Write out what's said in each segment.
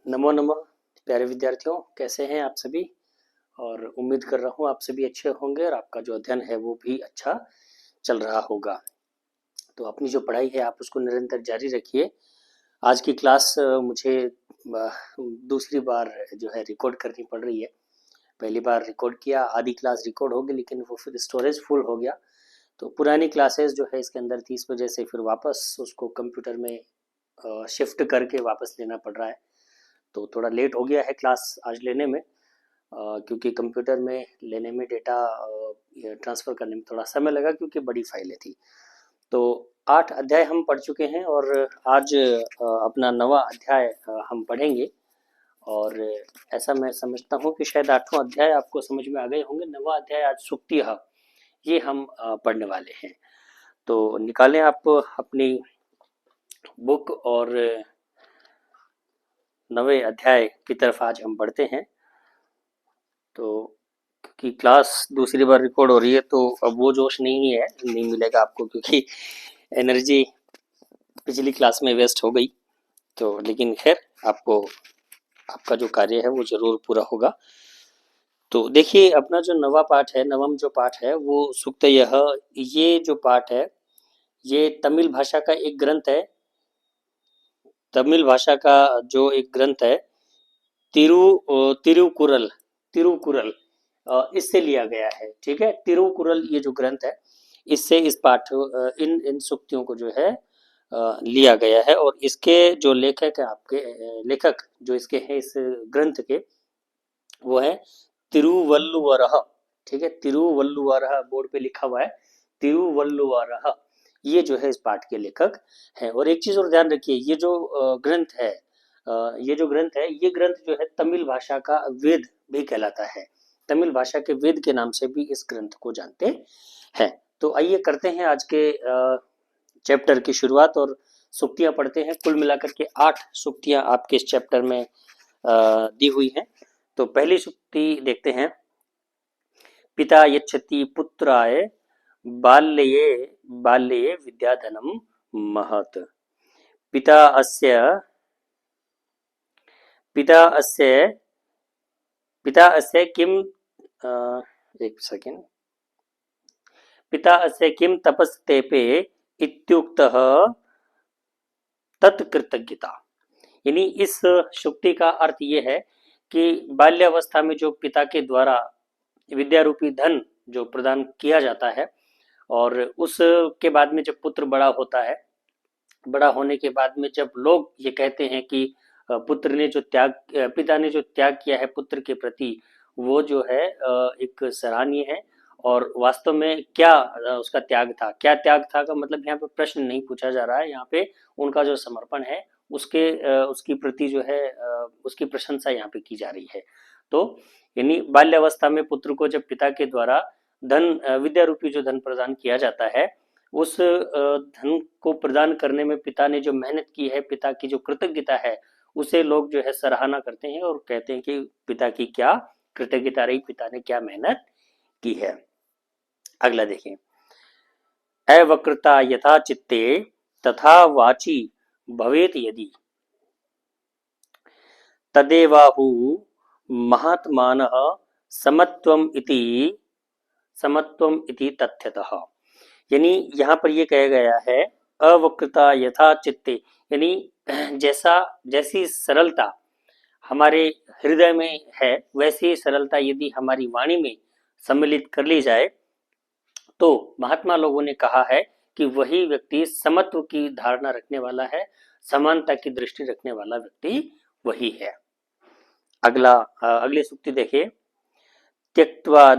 नमो नमः प्यारे विद्यार्थियों, कैसे हैं आप सभी। और उम्मीद कर रहा हूँ आप सभी अच्छे होंगे और आपका जो अध्ययन है वो भी अच्छा चल रहा होगा। तो अपनी जो पढ़ाई है आप उसको निरंतर जारी रखिए। आज की क्लास मुझे दूसरी बार जो है रिकॉर्ड करनी पड़ रही है। पहली बार रिकॉर्ड किया, आधी क्लास रिकॉर्ड हो गई, लेकिन वो फिर स्टोरेज फुल हो गया। तो पुरानी क्लासेस जो है इसके अंदर 30 वजह से फिर वापस उसको कंप्यूटर में शिफ्ट करके वापस लेना पड़ रहा है। तो थोड़ा लेट हो गया है क्लास आज लेने में, क्योंकि कंप्यूटर में लेने में डेटा ट्रांसफ़र करने में थोड़ा समय लगा, क्योंकि बड़ी फाइलें थी। तो 8 अध्याय हम पढ़ चुके हैं और आज अपना नवा अध्याय हम पढ़ेंगे। और ऐसा मैं समझता हूँ कि शायद 8वां अध्याय आपको समझ में आ गए होंगे। नवा अध्याय आज सुक्तियाँ ये हम पढ़ने वाले हैं। तो निकालें आप अपनी बुक और नवे अध्याय की तरफ आज हम बढ़ते हैं। तो क्योंकि क्लास दूसरी बार रिकॉर्ड हो रही है तो अब वो जोश नहीं मिलेगा आपको, क्योंकि एनर्जी पिछली क्लास में वेस्ट हो गई। तो लेकिन खैर आपको आपका जो कार्य है वो जरूर पूरा होगा। तो देखिए, अपना जो नवा पाठ है, नवम जो पाठ है वो सुक्तयः, ये जो पाठ है ये तमिल भाषा का एक ग्रंथ है। तमिल भाषा का जो एक ग्रंथ है तिरुकुरल तिरुकुरल इससे लिया गया है। ठीक है, तिरुकुरल ये जो ग्रंथ है इससे इस पाठ इन इन सूक्तियों को जो है लिया गया है। और इसके जो लेखक है, आपके लेखक जो इसके हैं इस ग्रंथ के, वो है तिरुवल्लुवरः। ठीक है, तिरुवल्लुवरः बोर्ड पे लिखा हुआ है, तिरुवल्लुवरः ये जो है इस पाठ के लेखक हैं। और एक चीज और ध्यान रखिए, ये जो ग्रंथ है, ये जो ग्रंथ है, ये ग्रंथ जो है तमिल भाषा का वेद भी कहलाता है। तमिल भाषा के वेद के नाम से भी इस ग्रंथ को जानते हैं। तो आइए करते हैं आज के चैप्टर की शुरुआत और सूक्तियां पढ़ते हैं। कुल मिलाकर के 8 सूक्तियां आपके इस चैप्टर में दी हुई हैं। तो पहली सूक्ति देखते हैं। पिता यच्छति पुत्राय बाल्ये बाल्ये विद्याधनं महत्। पिता अस्य पिता अस्य पिता अस्य किम एक सेकेंड पिता अस्य किम तपस्तेपे इत्युक्तः तत्कृतज्ञता। यानी इस सूक्ति का अर्थ ये है कि बाल्यावस्था में जो पिता के द्वारा विद्या रूपी धन जो प्रदान किया जाता है, और उसके बाद में जब पुत्र बड़ा होता है, बड़ा होने के बाद में जब लोग ये कहते हैं कि पुत्र ने जो त्याग पिता ने जो त्याग किया है पुत्र के प्रति, वो जो है एक सराहनीय है। और वास्तव में क्या उसका त्याग था, क्या त्याग था का मतलब यहाँ पे प्रश्न नहीं पूछा जा रहा है। यहाँ पे उनका जो समर्पण है उसके उसकी प्रति जो है उसकी प्रशंसा यहाँ पे की जा रही है। तो यानी बाल्यावस्था में पुत्र को जब पिता के द्वारा धन विद्या रूपी जो धन प्रदान किया जाता है, उस धन को प्रदान करने में पिता ने जो मेहनत की है, पिता की जो कृतज्ञता है, उसे लोग जो है सराहना करते हैं और कहते हैं कि पिता की क्या कृतज्ञता रही, पिता ने क्या मेहनत की है। अगला देखें। अवक्रता यथा चित्ते तथा वाची भवेत यदि तदेवाहु महात्मानः समत्वम इति तथ्यतः। यानी यहाँ पर ये कहा गया है अवक्रता यथा चित्ते, यानी जैसी सरलता हमारे हृदय में है, वैसी सरलता यदि हमारी वाणी में सम्मिलित कर ली जाए तो महात्मा लोगों ने कहा है कि वही व्यक्ति समत्व की धारणा रखने वाला है, समानता की दृष्टि रखने वाला व्यक्ति वही है। अगली सूक्ति देखिए। त्यक्त्वा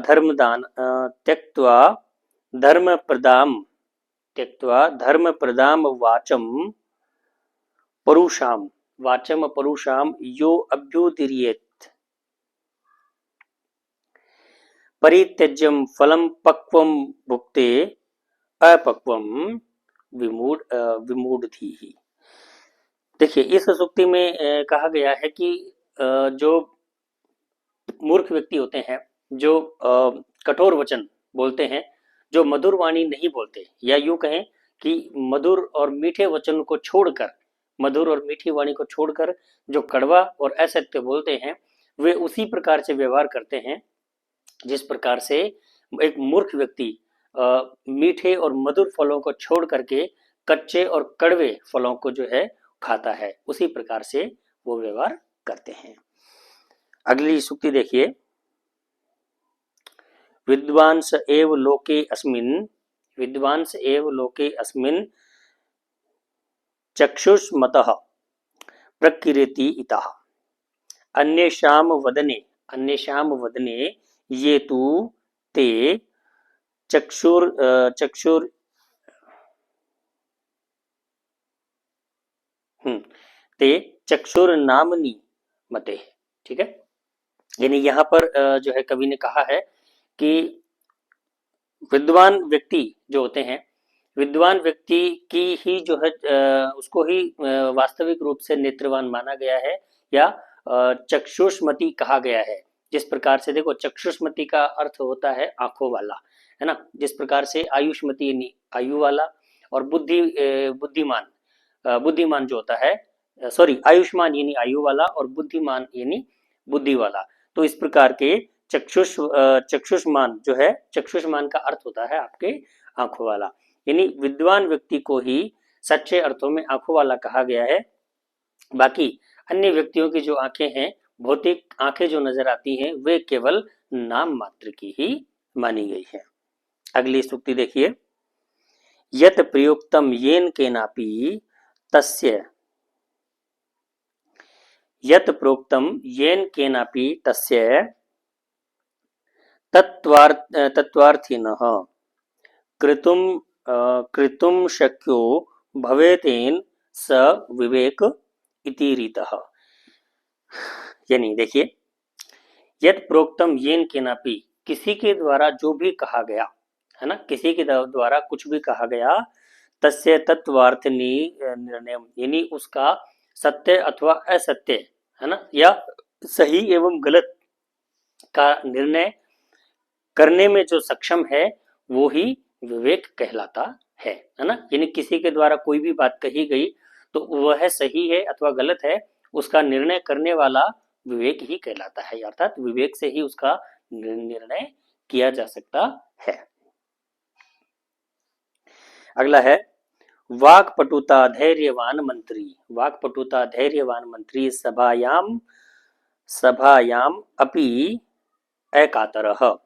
धर्मप्रदाम वाचम परुषाम यो अभ्युदीरयेत् परित्यज्यम फलम पक्वम भुक्ते अपक्वम विमूढ़धीः। देखिए, इस सूक्ति में कहा गया है कि जो मूर्ख व्यक्ति होते हैं, जो कठोर वचन बोलते हैं, जो मधुर वाणी नहीं बोलते, या यूं कहें कि मधुर और मीठे वचन को छोड़कर मधुर और मीठी वाणी को छोड़कर जो कड़वा और असत्य बोलते हैं वे उसी प्रकार से व्यवहार करते हैं जिस प्रकार से एक मूर्ख व्यक्ति मीठे और मधुर फलों को छोड़ करके कच्चे और कड़वे फलों को जो है खाता है, उसी प्रकार से वो व्यवहार करते हैं। अगली सूक्ति देखिए, विद्वांस एव लोके अस्मिन्, विद्वांस एव लोके अस्मिन् चक्षुष्मतः प्रकीर्ति इतः अन्येषां वदने, अन्येषां वदने ये तु ते चक्षुर ते चक्षुर्नामनि मते। ठीक है, यानी यहाँ पर जो है कवि ने कहा है कि विद्वान व्यक्ति जो होते हैं, विद्वान व्यक्ति की ही जो है उसको ही वास्तविक रूप से नेत्रवान माना गया है या चक्षुष्मति कहा गया है। जिस प्रकार से देखो, चक्षुष्मति का अर्थ होता है आंखों वाला, है ना। जिस प्रकार से आयुष्मति यानी आयु वाला, और बुद्धिमान बुद्धिमान जो होता है, सॉरी, आयुष्मान यानी आयु वाला और बुद्धिमान यानी बुद्धि वाला। तो इस प्रकार के चक्षुष्मान जो है, चक्षुष्मान का अर्थ होता है आपके आंखों वाला, यानी विद्वान व्यक्ति को ही सच्चे अर्थों में आंखों वाला कहा गया है। बाकी अन्य व्यक्तियों की जो आंखें हैं, भौतिक आंखें जो नजर आती हैं, वे केवल नाम मात्र की ही मानी गई है। अगली सूक्ति देखिए, यत प्रयुक्तम येन केनापि तस्य, यत प्रोक्तम येन केनापि तस्य तत्वार्थिनः कृतुम शक्यो भवेतेन स विवेक इति रीतः। यानी देखिए, यत प्रोक्तम येन केनापि, किसी के द्वारा जो भी कहा गया, है ना, किसी के द्वारा कुछ भी कहा गया, तस्य तत्वार्थ निर्णय, यानी उसका सत्य अथवा असत्य, है ना, या सही एवं गलत का निर्णय करने में जो सक्षम है वो ही विवेक कहलाता है ना। यानी किसी के द्वारा कोई भी बात कही गई तो वह सही है अथवा गलत है, उसका निर्णय करने वाला विवेक ही कहलाता है, अर्थात विवेक से ही उसका निर्णय किया जा सकता है। अगला है, वाक्पटुता धैर्यवान मंत्री, वाक्पटुता धैर्यवान मंत्री सभायाम अपि अकातरः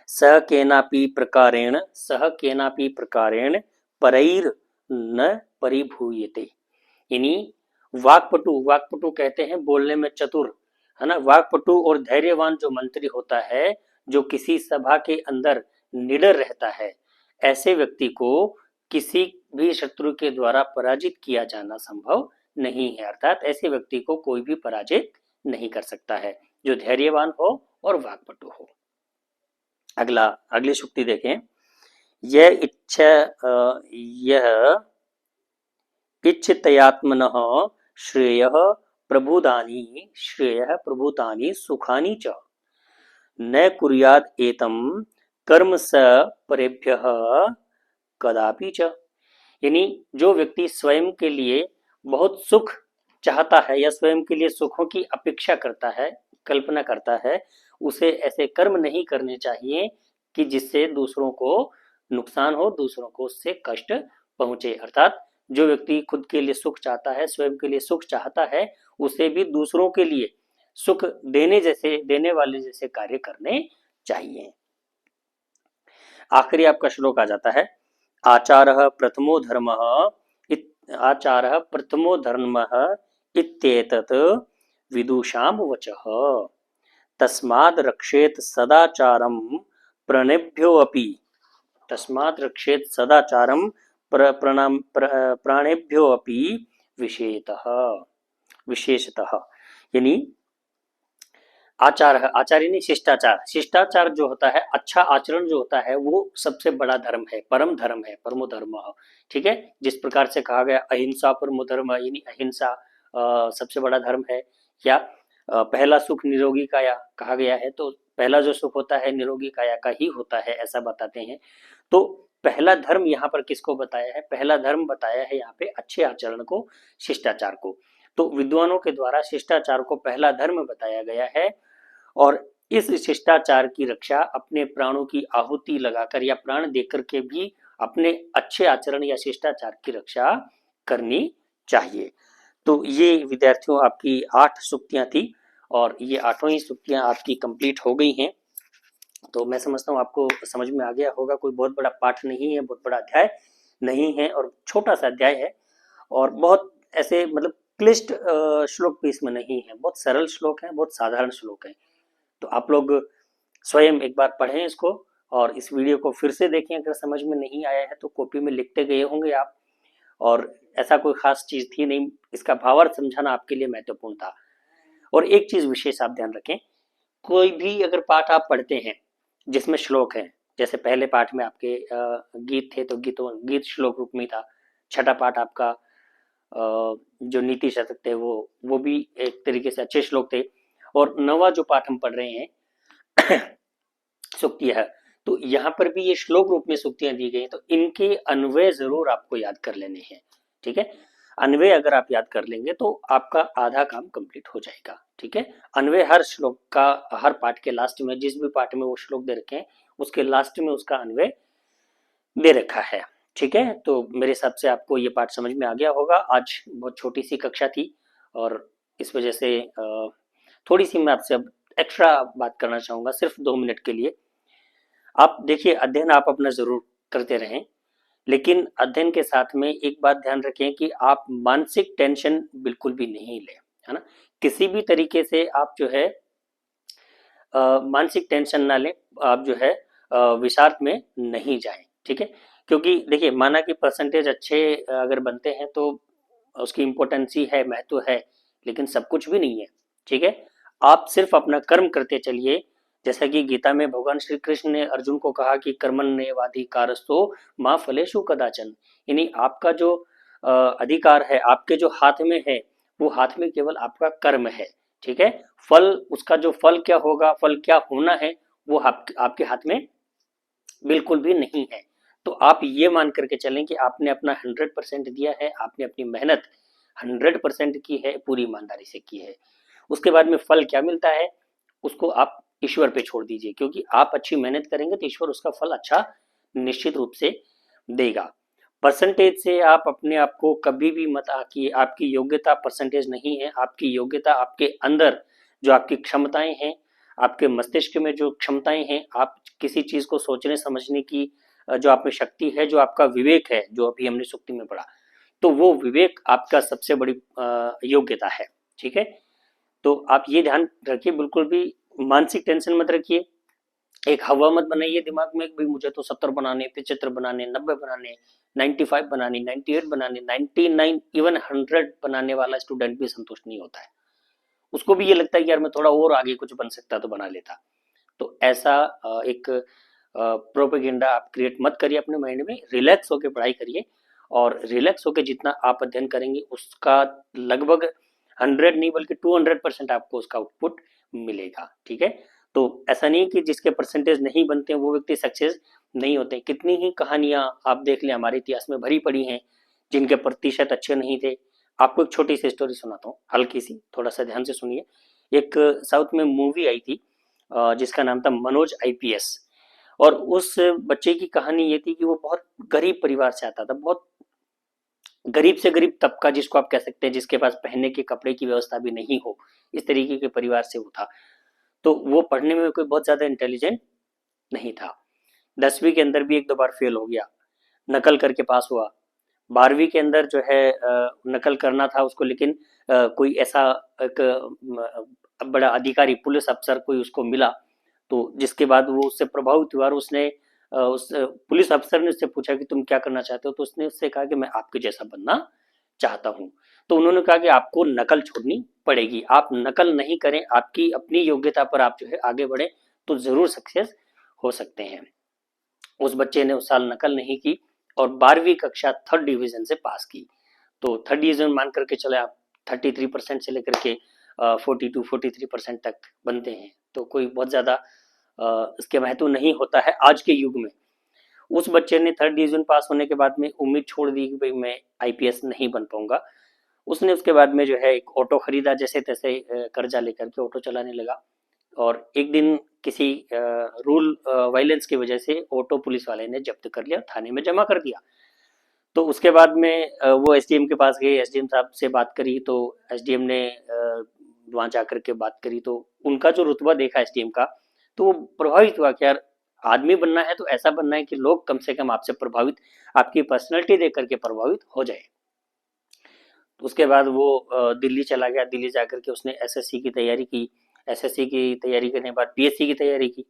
सह केनापि प्रकारेण परैर न परिभूयते। यानी वाक्पटु कहते हैं बोलने में चतुर, है ना। वाक्पटु और धैर्यवान जो मंत्री होता है, जो किसी सभा के अंदर निडर रहता है, ऐसे व्यक्ति को किसी भी शत्रु के द्वारा पराजित किया जाना संभव नहीं है, अर्थात ऐसे व्यक्ति को कोई भी पराजित नहीं कर सकता है, जो धैर्यवान हो और वाक्पटु हो। अगली सूक्ति देखें, यह इच्छितयात्मनः श्रेयः प्रभुतानि सुखानि च न कुर्याद एतम कर्म स परेभ्यः कदापि च। यानी जो व्यक्ति स्वयं के लिए बहुत सुख चाहता है या स्वयं के लिए सुखों की अपेक्षा करता है, कल्पना करता है, उसे ऐसे कर्म नहीं करने चाहिए कि जिससे दूसरों को नुकसान हो, दूसरों को उससे कष्ट पहुंचे। अर्थात जो व्यक्ति खुद के लिए सुख चाहता है, स्वयं के लिए सुख चाहता है, उसे भी दूसरों के लिए सुख देने वाले जैसे कार्य करने चाहिए। आखिरी आपका श्लोक आ जाता है, आचारः प्रथमो धर्मः इत्येतत् विदुषां वचः तस्माद् रक्षेत सदाचारं प्राणेभ्योऽपि, तस्माद् रक्षेत सदाचारं प्राणेभ्योऽपि विशेषतः। यानी आचार यानी शिष्टाचार, शिष्टाचार जो होता है, अच्छा आचरण जो होता है, वो सबसे बड़ा धर्म है, परम धर्म है, परमो धर्म। ठीक है, जिस प्रकार से कहा गया अहिंसा परमो धर्म, यानी अहिंसा सबसे बड़ा धर्म है। या पहला सुख निरोगी काया कहा गया है, तो पहला जो सुख होता है निरोगी काया का ही होता है, ऐसा बताते हैं। तो पहला धर्म यहाँ पर किसको बताया है? पहला धर्म बताया है यहाँ पे अच्छे आचरण को, शिष्टाचार को। तो विद्वानों के द्वारा शिष्टाचार को पहला धर्म बताया गया है और इस शिष्टाचार की रक्षा अपने प्राणों की आहुति लगाकर या प्राण देकर के भी अपने अच्छे आचरण या शिष्टाचार की रक्षा करनी चाहिए। तो ये विद्यार्थियों आपकी 8 सूक्तियां थी और ये 8 ही सूक्तियां आपकी कंप्लीट हो गई हैं। तो मैं समझता हूँ आपको समझ में आ गया होगा। कोई बहुत बड़ा पाठ नहीं है, बहुत बड़ा अध्याय नहीं है और छोटा सा अध्याय है और बहुत ऐसे मतलब क्लिष्ट श्लोक भी इसमें नहीं है, बहुत सरल श्लोक है, बहुत साधारण श्लोक है। तो आप लोग स्वयं एक बार पढ़ें इसको और इस वीडियो को फिर से देखें। अगर समझ में नहीं आया है तो कॉपी में लिखते गए होंगे आप, और ऐसा कोई खास चीज थी नहीं, इसका भावार्थ समझाना आपके लिए महत्वपूर्ण था। और एक चीज विशेष आप ध्यान रखें, कोई भी अगर पाठ आप पढ़ते हैं जिसमें श्लोक है, जैसे पहले पाठ में आपके गीत थे तो गीत श्लोक रूप में था। छठा पाठ आपका जो नीति शतक थे वो भी एक तरीके से अच्छे श्लोक थे। और नवा जो पाठ हम पढ़ रहे हैं सूक्तियां है, तो यहाँ पर भी ये श्लोक रूप में सूक्तियां दी गई, तो इनके अन्वय जरूर आपको याद कर लेने हैं। ठीक है, अन्वय अगर आप याद कर लेंगे तो आपका आधा काम कंप्लीट हो जाएगा। ठीक है, अन्वय हर श्लोक का, हर पाठ के लास्ट में, जिस भी पाठ में वो श्लोक दे रखे हैं उसके लास्ट में उसका अन्वय दे रखा है। ठीक है, तो मेरे हिसाब से आपको ये पाठ समझ में आ गया होगा। आज बहुत छोटी सी कक्षा थी और इस वजह से थोड़ी सी मैं आपसे अब एक्स्ट्रा बात करना चाहूंगा, सिर्फ 2 मिनट के लिए। आप देखिए, अध्ययन आप अपना जरूर करते रहें, लेकिन अध्ययन के साथ में एक बात ध्यान रखें कि आप मानसिक टेंशन बिल्कुल भी नहीं लें, है ना। किसी भी तरीके से आप जो है मानसिक टेंशन ना लें, आप जो है विषाद में नहीं जाएं। ठीक है, क्योंकि देखिए, माना कि परसेंटेज अच्छे अगर बनते हैं तो उसकी इम्पोर्टेंस ही है, महत्व है, लेकिन सब कुछ भी नहीं है। ठीक है, आप सिर्फ अपना कर्म करते चलिए। जैसा कि गीता में भगवान श्री कृष्ण ने अर्जुन को कहा कि कर्मण्येवाधिकारस्तो मा फलेषु कदाचन, यानी आपका जो अधिकार है, आपके जो हाथ में है, वो हाथ में केवल आपका कर्म है। ठीक है, फल, उसका जो फल क्या होगा, फल क्या होना है, वो आपके हाथ में बिल्कुल भी नहीं है। तो आप ये मान करके चलें कि आपने अपना 100% दिया है, आपने अपनी मेहनत 100% की है, पूरी ईमानदारी से की है। उसके बाद में फल क्या मिलता है उसको आप ईश्वर पे छोड़ दीजिए, क्योंकि आप अच्छी मेहनत करेंगे तो ईश्वर उसका फल अच्छा निश्चित रूप से देगा। परसेंटेज से आप अपने आप को कभी भी मत आकिए, आपकी योग्यता परसेंटेज नहीं है। आपकी योग्यता आपके अंदर जो आपकी क्षमताएं हैं, आपके मस्तिष्क में जो क्षमताएं हैं, आप किसी चीज को सोचने समझने की जो आप में शक्ति है, जो आपका विवेक है, जो अभी हमने सुक्ति में पढ़ा, तो वो विवेक आपका सबसे बड़ी योग्यता है। ठीक है, तो आप ये ध्यान रखिए, बिल्कुल भी मानसिक टेंशन मत रखिए। एक हवा मत बनाइए दिमाग में कि मुझे तो 70 बनाने, 75 बनाने, 90 बनाने, 95 बनाने, 98 बनाने, 99, इवन 100 बनाने वाला स्टूडेंट भी संतुष्ट नहीं होता है। उसको भी ये लगता है कि यार मैं थोड़ा और आगे कुछ बन सकता तो बना लेता। तो ऐसा एक प्रोपेगेंडा आप क्रिएट मत करिए अपने माइंड में। रिलैक्स होकर पढ़ाई करिए और रिलैक्स होकर जितना आप अध्ययन करेंगे उसका लगभग 100 नहीं बल्कि 200% आपको उसका आउटपुट मिलेगा। ठीक है, तो ऐसा नहीं कि जिसके परसेंटेज नहीं बनते वो व्यक्ति सक्सेस नहीं होते। कितनी ही कहानियां आप देख लें हमारे इतिहास में भरी पड़ी हैं जिनके प्रतिशत अच्छे नहीं थे। आपको एक छोटी सी स्टोरी सुनाता हूँ, हल्की सी, थोड़ा सा ध्यान से सुनिए। एक साउथ में मूवी आई थी जिसका नाम था मनोज आईपीएस, और उस बच्चे की कहानी ये थी कि वो बहुत गरीब परिवार से आता था, बहुत गरीब से गरीब तबका जिसको आप कह सकते हैं, जिसके पास पहनने के कपड़े की व्यवस्था भी नहीं हो, इस तरीके के परिवार से वो था। तो वो पढ़ने में कोई बहुत ज्यादा इंटेलिजेंट नहीं था। 10वीं के अंदर भी 1-2 बार फेल हो गया, नकल करके पास हुआ। 12वीं के अंदर जो है नकल करना था उसको, लेकिन कोई ऐसा एक बड़ा अधिकारी, पुलिस अफसर कोई उसको मिला, तो जिसके बाद वो उससे प्रभावित हुआ और उसने उस पुलिस अफसर ने उससे पूछा कि तुम क्या करना चाहते हो, तो उसने उससे कहा कि मैं आपके जैसा बनना चाहता हूँ। तो उन्होंने कहा कि आपको नकल छोड़नी पड़ेगी, आप नकल नहीं करें, आपकी अपनी योग्यता पर आप जो है आगे बढ़े तो जरूर सक्सेस हो सकते हैं। उस बच्चे ने उस साल नकल नहीं की और 12वीं कक्षा 3rd डिवीजन से पास की। तो 3rd डिवीजन मान करके चले आप, 33% से लेकर के 42-43% तक बनते हैं, तो कोई बहुत ज्यादा इसके महत्व नहीं होता है आज के युग में। उस बच्चे ने 3rd डिवीजन पास होने के बाद में उम्मीद छोड़ दी कि भाई मैं आईपीएस नहीं बन पाऊंगा। उसने उसके बाद में जो है एक ऑटो खरीदा, जैसे तैसे कर्जा लेकर के ऑटो चलाने लगा। और एक दिन किसी रूल वायलेंस की वजह से ऑटो पुलिस वाले ने जब्त कर लिया, थाने में जमा कर दिया। तो उसके बाद में वो एसडीएम के पास गए, एसडीएम साहब से बात करी, तो एसडीएम ने वहां जाकर के बात करी, तो उनका जो रुतबा देखा एसडीएम का, तो वो प्रभावित हुआ कि यार आदमी बनना है तो ऐसा बनना है कि लोग कम से कम आपसे प्रभावित, आपकी पर्सनैलिटी देख करके प्रभावित हो जाए। तो उसके बाद वो दिल्ली चला गया, दिल्ली जाकर के उसने एसएससी की तैयारी की। एसएससी की तैयारी करने के बाद पीएससी की तैयारी की,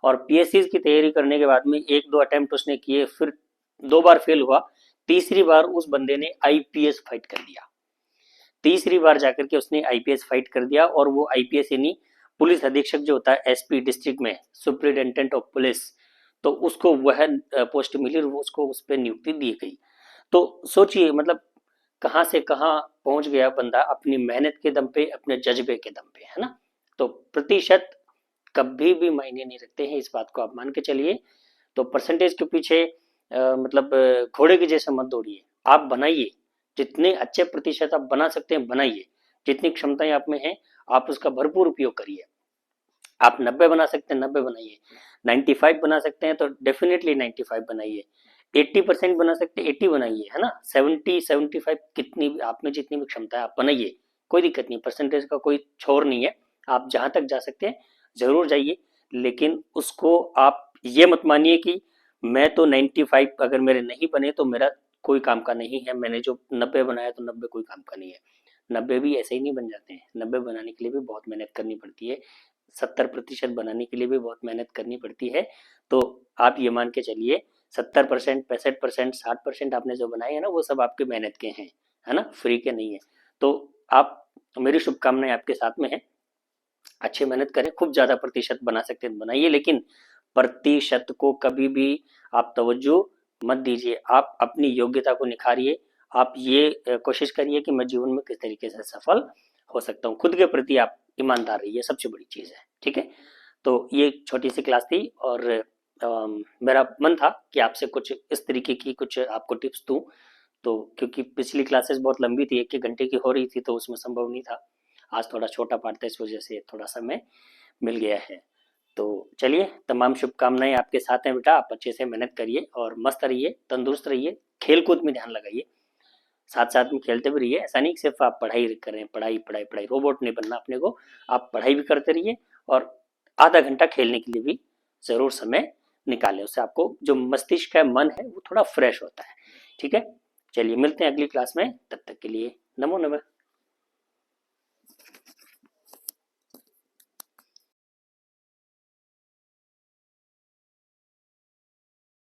और पीएससी की तैयारी करने के बाद में 1-2 अटेम्प्ट उसने किए, फिर 2 बार फेल हुआ। तीसरी बार उस बंदे ने आईपीएस फाइट कर दिया। तीसरी बार जाकर के उसने आईपीएस फाइट कर दिया, और वो आईपीएस यानी पुलिस अधीक्षक जो होता है एसपी डिस्ट्रिक्ट में, सुप्रिटेंडेंट ऑफ पुलिस, तो उसको वह पोस्ट मिली और उसको उस पर नियुक्ति दी गई। तो सोचिए मतलब कहाँ से कहाँ पहुंच गया बंदा, अपनी मेहनत के दम पे, अपने जज्बे के दम पे, है ना। तो प्रतिशत कभी भी मायने नहीं रखते हैं, इस बात को आप मान के चलिए। तो परसेंटेज के पीछे मतलब घोड़े के जैसे मत दौड़िए, आप बनाइए, जितने अच्छे प्रतिशत आप बना सकते हैं बनाइए, जितनी क्षमताएं आप में हैं आप उसका भरपूर उपयोग करिए। आप 90 बना सकते हैं 90 बनाइए, 95 बना सकते हैं तो डेफिनेटली 95 बनाइए, 80% बना सकते हैं 80 बनाइए, है ना। 70-75 कितनी भी आप में जितनी भी क्षमता है आप बनाइए, कोई दिक्कत नहीं, परसेंटेज का कोई छोर नहीं है। आप जहां तक जा सकते हैं जरूर जाइए, लेकिन उसको आप ये मत मानिए कि मैं तो 95 अगर मेरे नहीं बने तो मेरा कोई काम का नहीं है, मैंने जो 90 बनाया तो 90 कोई काम का नहीं है। 90 भी ऐसे ही नहीं बन जाते हैं, 90 बनाने के लिए भी बहुत मेहनत करनी पड़ती है, 70% बनाने के लिए भी बहुत मेहनत करनी पड़ती है। तो आप ये मान के चलिए 70%, 65%, 60% आपने जो बनाए हैं ना, वो सब आपके मेहनत के हैं, है ना, फ्री के नहीं है। तो आप, मेरी शुभकामनाएं आपके साथ में है, अच्छी मेहनत करें, खूब ज्यादा प्रतिशत बना सकते हैं बनाइए, लेकिन प्रतिशत को कभी भी आप तवज्जो मत दीजिए, आप अपनी योग्यता को निखारिए। आप ये कोशिश करिए कि मैं जीवन में किस तरीके से सफल हो सकता हूँ, खुद के प्रति आप ईमानदार रहिए, सबसे बड़ी चीज है, ठीक है। तो ये एक छोटी सी क्लास थी, और मेरा मन था कि आपसे कुछ इस तरीके की कुछ आपको टिप्स दूं। तो क्योंकि पिछली क्लासेस बहुत लंबी थी, 1-1 घंटे की हो रही थी, तो उसमें संभव नहीं था। आज थोड़ा छोटा पार्ट था, इस वजह से थोड़ा समय मिल गया है। तो चलिए, तमाम शुभकामनाएं आपके साथ हैं बेटा, आप अच्छे से मेहनत करिए और मस्त रहिए, तंदुरुस्त रहिए, खेल कूद में ध्यान लगाइए, साथ साथ में खेलते भी रहिए। ऐसा नहीं कि सिर्फ आप पढ़ाई करें, पढ़ाई पढ़ाई पढ़ाई, रोबोट नहीं बनना अपने को, आप पढ़ाई भी करते रहिए और आधा घंटा खेलने के लिए भी जरूर समय निकालें, उससे आपको जो मस्तिष्क है, मन है, वो थोड़ा फ्रेश होता है, ठीक है। चलिए मिलते हैं अगली क्लास में, तब तक के लिए नमो नमः।